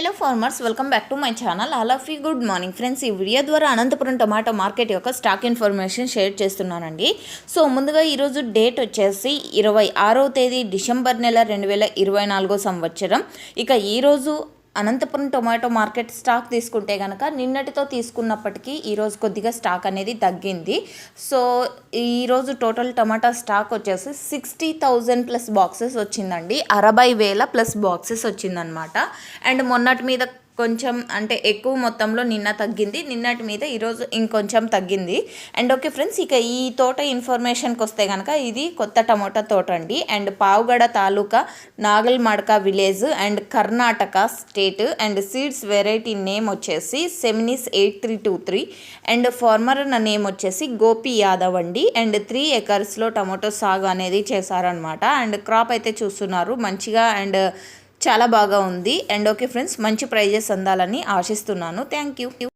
Hello farmers, welcome back to my channel. All of you good morning friends. ఈ video ద్వారా Anantapuram tomato market యొక్క stock information share చేస్తున్నానండి. So ముందుగా ఈరోజు date వచ్చేసి 26వ తేదీ డిసెంబర్ నెల 2024 సంవత్సరం. ఇక ఈరోజు అనంతపురం టొమాటో మార్కెట్ స్టాక్ తీసుకుంటే కనుక నిన్నటితో తీసుకున్నప్పటికీ ఈరోజు కొద్దిగా స్టాక్ అనేది తగ్గింది. సో ఈరోజు టోటల్ టమాటా స్టాక్ వచ్చేసి 60,000 ప్లస్ బాక్సెస్ వచ్చిందండి. 60,000 ప్లస్ బాక్సెస్ వచ్చిందనమాట. అండ్ మొన్నటి మీద కొంచెం అంటే ఎక్కువ మొత్తంలో నిన్న తగ్గింది, నిన్నటి మీద ఈరోజు ఇంకొంచెం తగ్గింది. అండ్ ఓకే ఫ్రెండ్స్, ఇక ఈ తోట ఇన్ఫర్మేషన్కి వస్తే కనుక ఇది కొత్త టమోటా తోట అండి. And Pavagada taluka, Nagalmadaka village and Karnataka state. And seeds variety name వచ్చేసి సెమినిస్ 8323. అండ్ ఫార్మర్ అన్న నేమ్ వచ్చేసి గోపి యాదవ్ అండి. అండ్ 3 ఎకర్స్లో టమోటో సాగు అనేది చేశారనమాట. అండ్ క్రాప్ అయితే చూస్తున్నారు మంచిగా అండ్ చాలా బాగా ఉంది. అండ్ ఓకే ఫ్రెండ్స్, మంచి ప్రైజెస్ అందాలని ఆశిస్తున్నాను. Thank you.